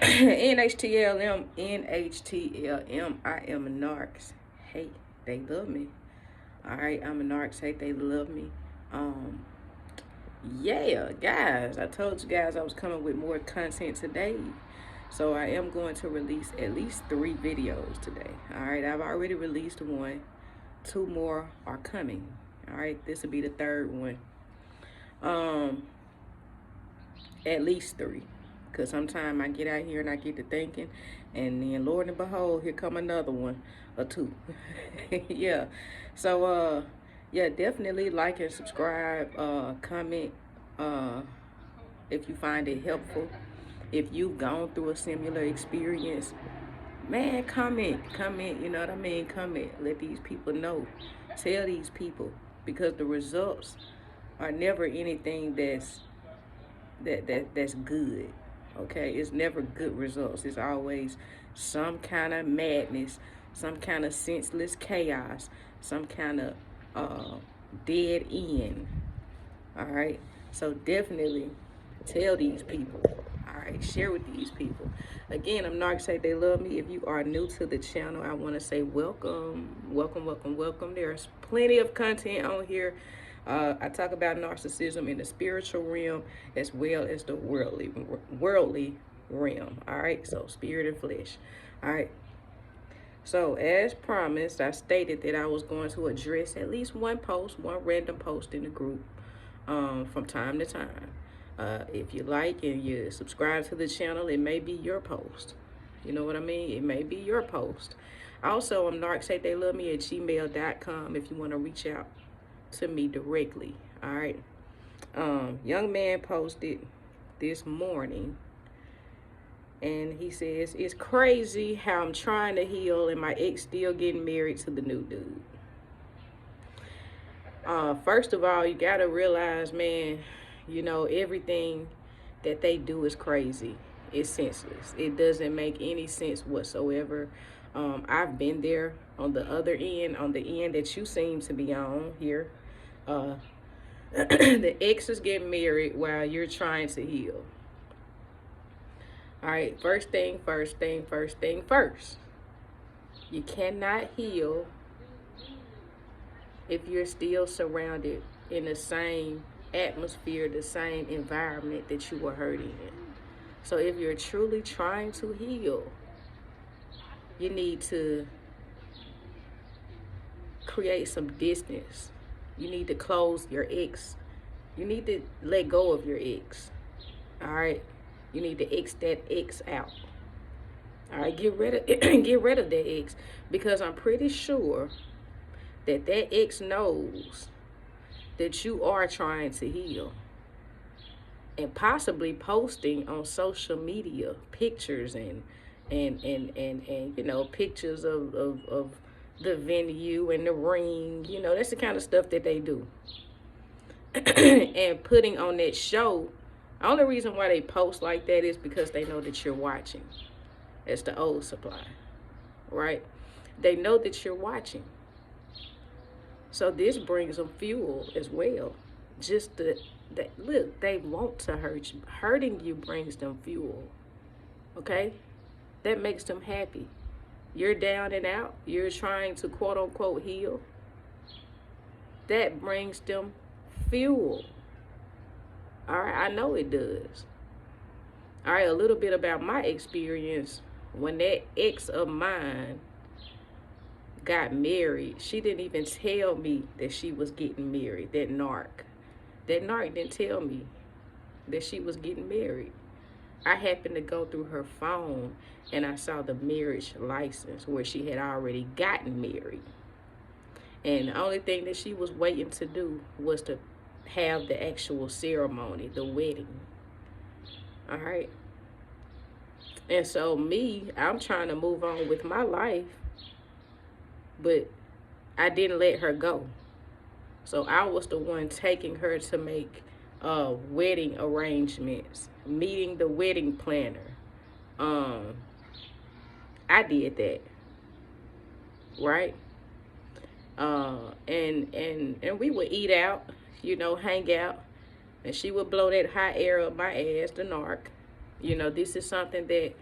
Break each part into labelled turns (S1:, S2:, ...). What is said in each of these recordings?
S1: NHTLM, NHTLM. I am a Narcs. Hate, they love me. Alright, I'm a Narcs. Hate, they love me. Yeah, guys, I told you guys I was coming with more content today. So I am going to release at least 3 videos today. Alright, I've already released one. 2 more are coming. Alright, this will be the 3rd one. At least 3. Because sometimes I get out here and I get to thinking, and then Lord and behold, here come another one or 2. Yeah. So yeah, definitely like and subscribe, comment if you find it helpful. If you've gone through a similar experience, man, comment, you know what I mean? Comment, let these people know. Tell these people, because the results are never anything that's good. Okay, it's never good results. It's always some kind of madness, some kind of senseless chaos, some kind of dead end. All right, so definitely tell these people. All right, share with these people. Again, I'm Narcs Hate They Love Me. If you are new to the channel, I want to say welcome. There's plenty of content on here. I talk about narcissism in the spiritual realm as well as the worldly realm. All right, so spirit and flesh. All right. So as promised, I stated that I was going to address at least one random post in the group from time to time. If you like and you subscribe to the channel, it may be your post. You know what I mean? It may be your post. Also, I'm NarcsHateTheyLoveMe at gmail.com if you want to reach out to me directly. All right. Young man posted this morning, and he says, it's crazy how I'm trying to heal and my ex still getting married to the new dude. First of all, you gotta realize, man, you know, everything that they do is crazy. It's senseless. It doesn't make any sense whatsoever. I've been there on the other end, on the end that you seem to be on here. The exes get married while you're trying to heal. All right, first thing first. You cannot heal if you're still surrounded in the same atmosphere, the same environment that you were hurt in. So if you're truly trying to heal, you need to create some distance. You need to close your ex. You need to let go of your ex. All right, you need to X that ex out. All right, get rid of that ex, because I'm pretty sure that ex knows that you are trying to heal, and possibly posting on social media pictures and you know, pictures of the venue and the ring. You know, that's the kind of stuff that they do. And putting on that show. The only reason why they post like that is because they know that you're watching. It's the old supply, right? They know that you're watching. So this brings them fuel as well. Just that look, they want to hurt you. Hurting you brings them fuel. Okay? That makes them happy. You're down and out. You're trying to quote unquote heal. That brings them fuel. All right, I know it does. All right, a little bit about my experience. When that ex of mine got married, she didn't even tell me that she was getting married. That narc didn't tell me that she was getting married. I happened to go through her phone and I saw the marriage license where she had already gotten married. And the only thing that she was waiting to do was to have the actual ceremony, the wedding. All right. And so I'm trying to move on with my life, but I didn't let her go. So I was the one taking her to make wedding arrangements, meeting the wedding planner. I did that, right? And we would eat out, you know, hang out, and she would blow that hot air up my ass, the narc. You know, this is something that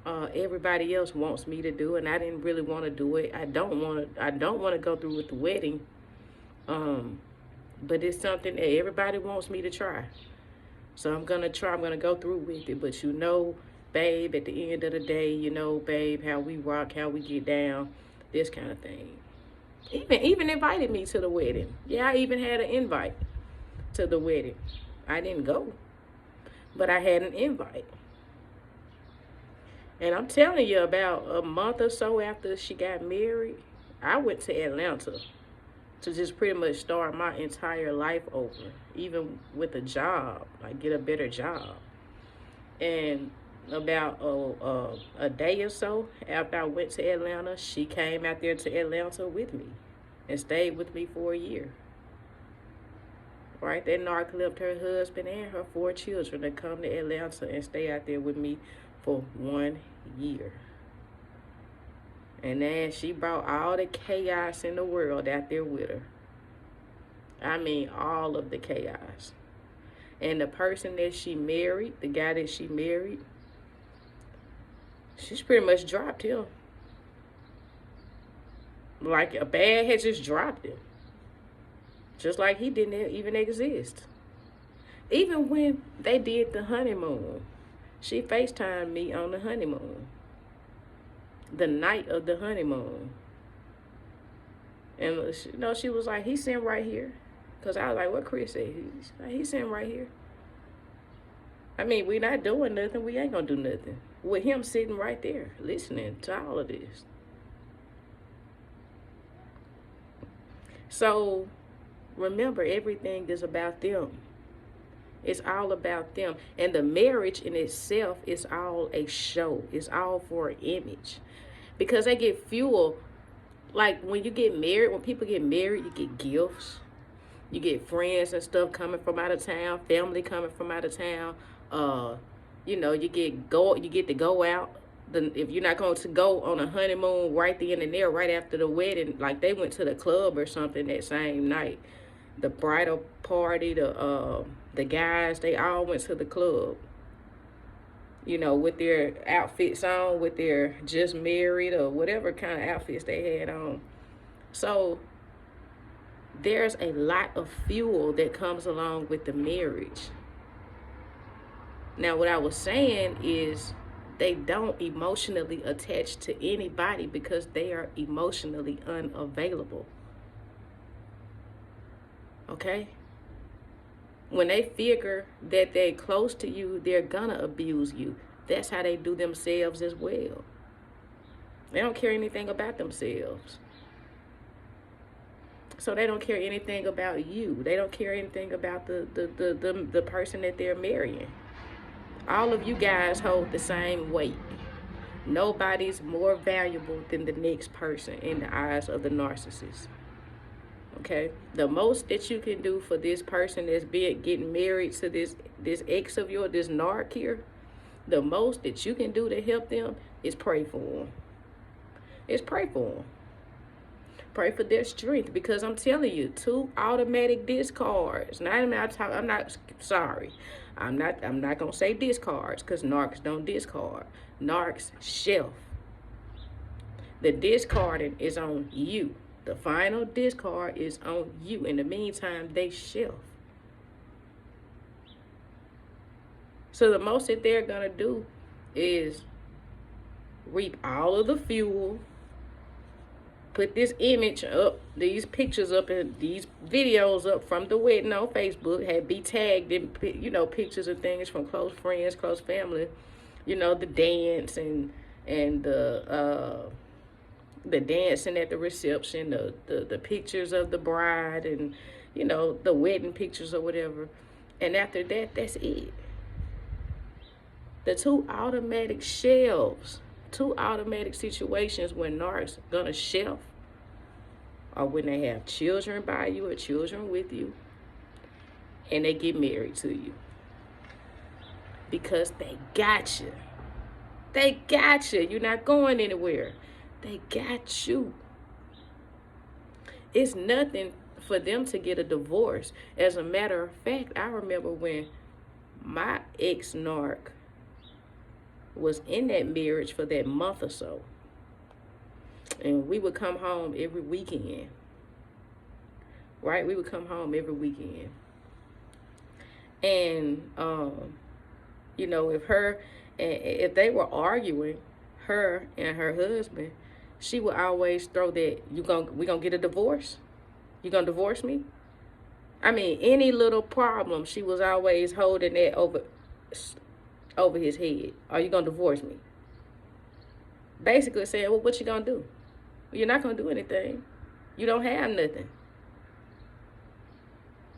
S1: everybody else wants me to do, and I didn't really want to do it. I don't want to go through with the wedding. But it's something that everybody wants me to try. So I'm going to try. I'm going to go through with it. But babe, at the end of the day, babe, how we rock, how we get down, this kind of thing. Even invited me to the wedding. Yeah, I even had an invite to the wedding. I didn't go, but I had an invite. And I'm telling you, about a month or so after she got married, I went to Atlanta to just pretty much start my entire life over, even with a job, like get a better job. And about a day or so after I went to Atlanta, she came out there to Atlanta with me and stayed with me for a year. Right? That narc left her husband and her 4 children to come to Atlanta and stay out there with me for 1 year. And then she brought all the chaos in the world out there with her. I mean, all of the chaos. And the person that she married, the guy that she married, she's pretty much dropped him. Like a bag had just dropped him. Just like he didn't even exist. Even when they did the honeymoon, she FaceTimed me on the honeymoon. The night of the honeymoon. And she was like, he's sitting right here. Because I was like, what Chris said? He's sitting right here. I mean, we're not doing nothing. We ain't going to do nothing. With him sitting right there, listening to all of this. So, remember, everything is about them. It's all about them. And the marriage in itself is all a show. It's all for an image. Because they get fuel. Like when you get married, when people get married, you get gifts. You get friends and stuff coming from out of town, family coming from out of town. You get to go out. If you're not going to go on a honeymoon right then and there, right after the wedding, like they went to the club or something that same night. The bridal party, the guys, they all went to the club. With their outfits on, with their just married or whatever kind of outfits they had on. So there's a lot of fuel that comes along with the marriage. Now, what I was saying is they don't emotionally attach to anybody because they are emotionally unavailable. Okay? When they figure that they're close to you, they're gonna abuse you. That's how they do themselves as well. They don't care anything about themselves. So they don't care anything about you. They don't care anything about the person that they're marrying. All of you guys hold the same weight. Nobody's more valuable than the next person in the eyes of the narcissist. Okay, the most that you can do for this person that's getting married to this ex of yours, this narc here, the most that you can do to help them is pray for them. It's pray for them. Pray for their strength, because I'm telling you, 2 automatic discards. Now, I'm not gonna say discards because narcs don't discard. Narcs shelf. The discarding is on you. The final discard is on you. In the meantime, they shelf. So the most that they're going to do is reap all of the fuel, put this image up, these pictures up, and these videos up from the wedding on Facebook, be tagged in, pictures and things from close friends, close family, the dance and the dancing at the reception, the pictures of the bride, and the wedding pictures or whatever. And after that, that's it. The 2 automatic shelves, 2 automatic situations when narcs gonna shelf are when they have children by you or children with you and they get married to you. Because they got you. They got you. You're not going anywhere. They got you. It's nothing for them to get a divorce. As a matter of fact, I remember when my ex-narc was in that marriage for that month or so. And we would come home every weekend. Right? We would come home every weekend. And, you know, if they were arguing, her and her husband, she would always throw that, we gonna get a divorce? You gonna divorce me? I mean, any little problem, she was always holding that over his head. Are you gonna divorce me? Basically saying, well, what you gonna do? You're not gonna do anything. You don't have nothing.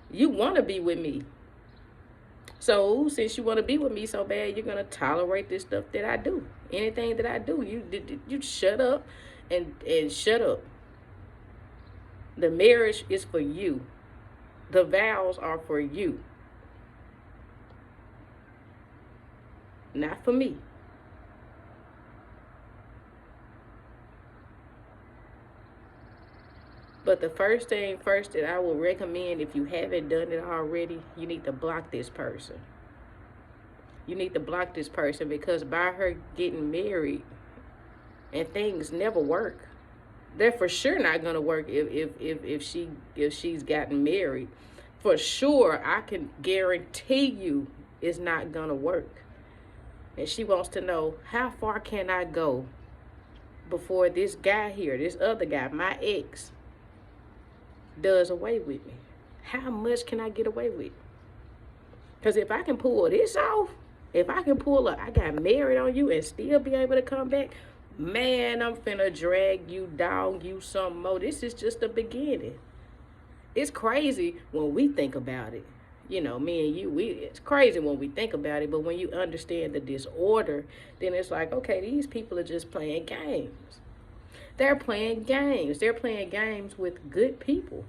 S1: You want to be with me. So since you want to be with me so bad, you're gonna tolerate this stuff that I do. Anything that I do, you shut up and shut up. The marriage is for you. The vows are for you, not for me. But the first thing first that I will recommend, if you haven't done it already, you need to block this person. You need to block this person, because by her getting married and things never work, they're for sure not gonna work if she's gotten married. For sure, I can guarantee you it's not gonna work. And she wants to know, how far can I go before this guy here, this other guy, my ex, does away with me? How much can I get away with? Because if I can pull this off, if I can pull I got married on you and still be able to come back, man, I'm finna drag you, dog you some more. This is just the beginning. It's crazy when we think about it. You know, me and you, it's crazy when we think about it, but when you understand the disorder, then it's like, okay, these people are just playing games. They're playing games. They're playing games with good people.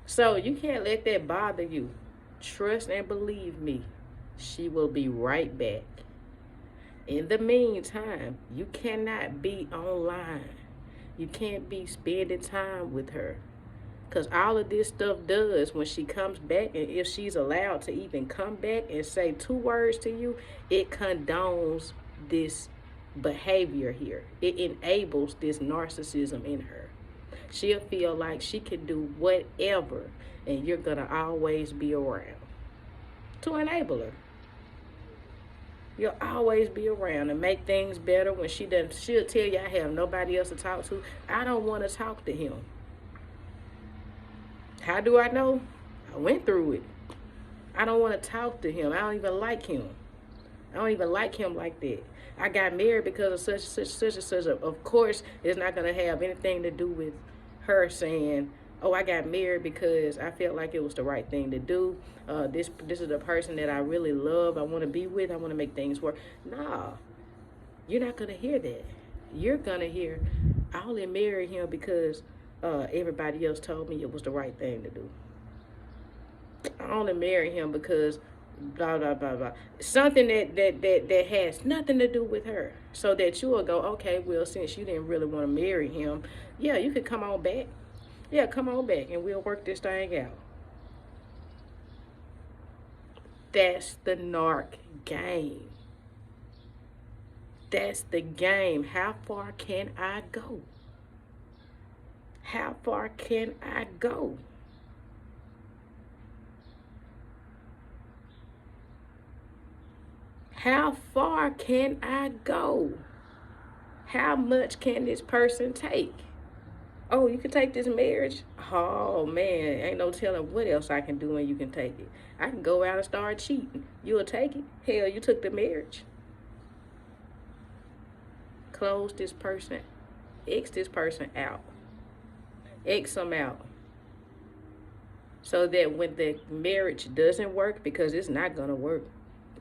S1: So you can't let that bother you. Trust and believe me, she will be right back. In the meantime, you cannot be online. You can't be spending time with her. Because all of this stuff does, when she comes back, and if she's allowed to even come back and say 2 words to you, it condones this behavior here. It enables this narcissism in her. She'll feel like she can do whatever, and you're going to always be around to enable her. You'll always be around and make things better. When she doesn't, she'll tell you, I have nobody else to talk to. I don't want to talk to him. How do I know? I went through it. I don't want to talk to him. I don't even like him. I don't even like him like that. I got married because of such and such. Of course, it's not going to have anything to do with her saying, oh, I got married because I felt like it was the right thing to do. This is the person that I really love. I want to be with. I want to make things work. Nah, you're not going to hear that. You're going to hear, I only married him because everybody else told me it was the right thing to do. I only married him because blah, blah, blah, blah. Something that has nothing to do with her. So that you will go, okay, well, since you didn't really want to marry him, yeah, you could come on back. Yeah, come on back and we'll work this thing out. That's the narc game. That's the game. How far can I go? How far can I go? How far can I go? How much can this person take? Oh, you can take this marriage? Oh, man, ain't no telling what else I can do when you can take it. I can go out and start cheating. You'll take it? Hell, you took the marriage. Close this person. X this person out. X them out. So that when the marriage doesn't work, because it's not going to work.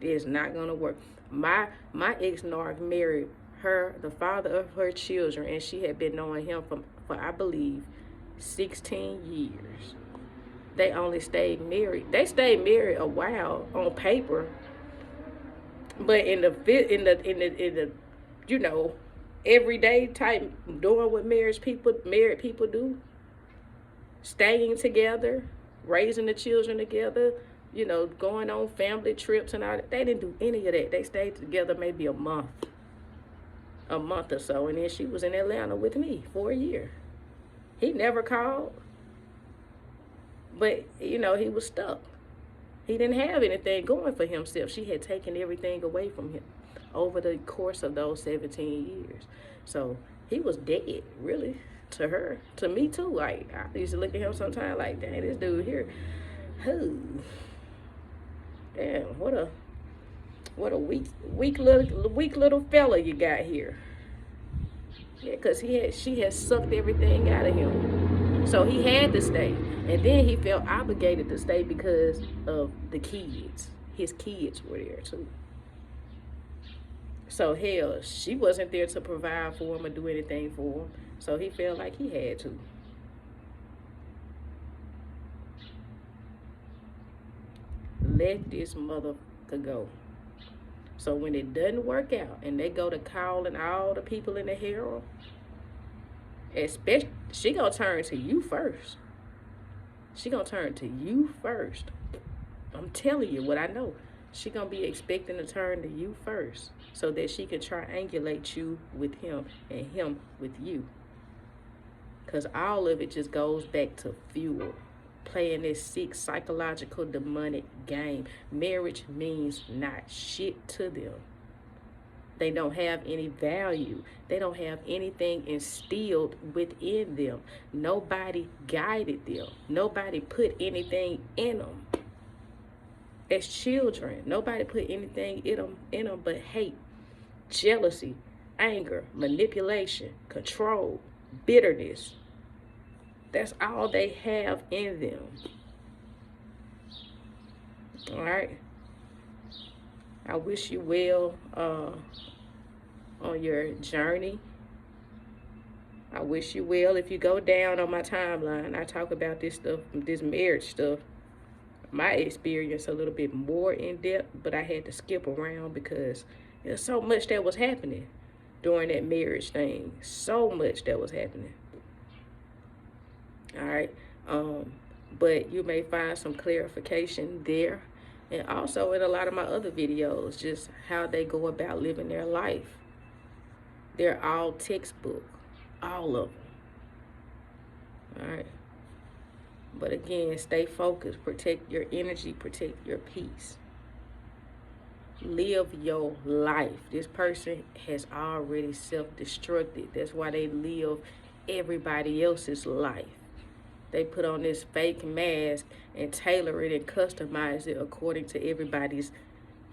S1: It's not going to work. My ex-narc married her, the father of her children, and she had been knowing him for I believe 16 years. They only stayed married. They stayed married a while on paper, but in the you know, everyday type, doing what married people do, staying together, raising the children together, going on family trips and all that. They didn't do any of that. They stayed together maybe a month or so, and then she was in Atlanta with me for a year. He never called, but he was stuck. He didn't have anything going for himself. She had taken everything away from him over the course of those 17 years. So he was dead, really, to her. To me, too. Like, I used to look at him sometimes like, dang, this dude here, who? Damn, what a weak little fella you got here. Yeah, because she had sucked everything out of him. So he had to stay. And then he felt obligated to stay because of the kids. His kids were there too. So hell, she wasn't there to provide for him or do anything for him. So he felt like he had to. Let this motherfucker go. So when it doesn't work out and they go to calling all the people in the harem, especially, she gonna turn to you first. She gonna turn to you first. I'm telling you what I know. She gonna be expecting to turn to you first so that she can triangulate you with him and him with you. Because all of it just goes back to fuel. Playing this sick, psychological, demonic game. Marriage means not shit to them. They don't have any value. They don't have anything instilled within them. Nobody guided them. Nobody put anything in them. As children, nobody put anything in them but hate, jealousy, anger, manipulation, control, bitterness. That's all they have in them. All right. I wish you well on your journey. I wish you well. If you go down on my timeline, I talk about this stuff, this marriage stuff, my experience a little bit more in depth, but I had to skip around because there's so much that was happening during that marriage thing. So much that was happening. All right. But you may find some clarification there. And also in a lot of my other videos, just how they go about living their life. They're all textbook. All of them. All right. But again, stay focused. Protect your energy. Protect your peace. Live your life. This person has already self-destructed. That's why they live everybody else's life. They put on this fake mask and tailor it and customize it according to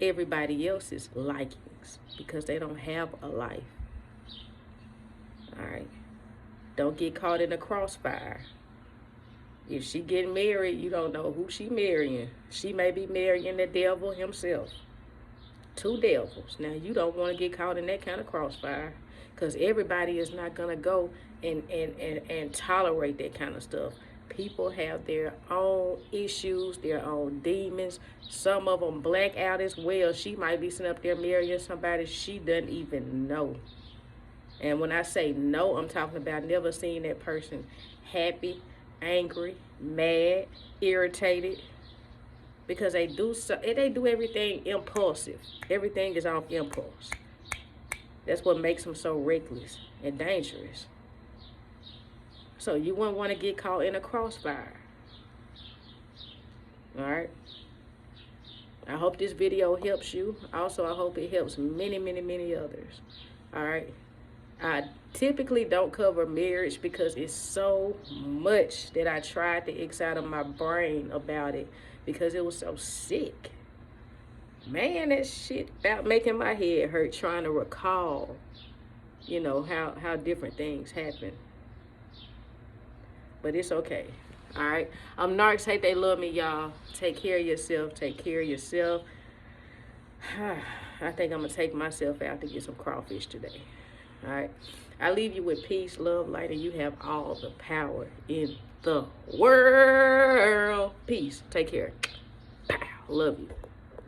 S1: everybody else's likings because they don't have a life. All right. Don't get caught in a crossfire. If she getting married, you don't know who she marrying. She may be marrying the devil himself. 2 devils. Now, you don't want to get caught in that kind of crossfire because everybody is not going to go and tolerate that kind of stuff. People have their own issues, their own demons. Some of them black out as well. She might be sitting up there marrying somebody she doesn't even know. And when I say no, I'm talking about never seeing that person happy, angry, mad, irritated. Because they do everything impulsive. Everything is off impulse. That's what makes them so reckless and dangerous. So you wouldn't want to get caught in a crossfire. All right. I hope this video helps you. Also, I hope it helps many, many, many others. All right. I typically don't cover marriage because it's so much that I tried to X out of my brain about it because it was so sick. Man, that shit about making my head hurt trying to recall, how different things happen. But it's okay. All right. I'm Narcs. Hate they love me, y'all. Take care of yourself. Take care of yourself. I think I'm going to take myself out to get some crawfish today. All right. I leave you with peace, love, light, and you have all the power in the world. Peace. Take care. Pow. Love you.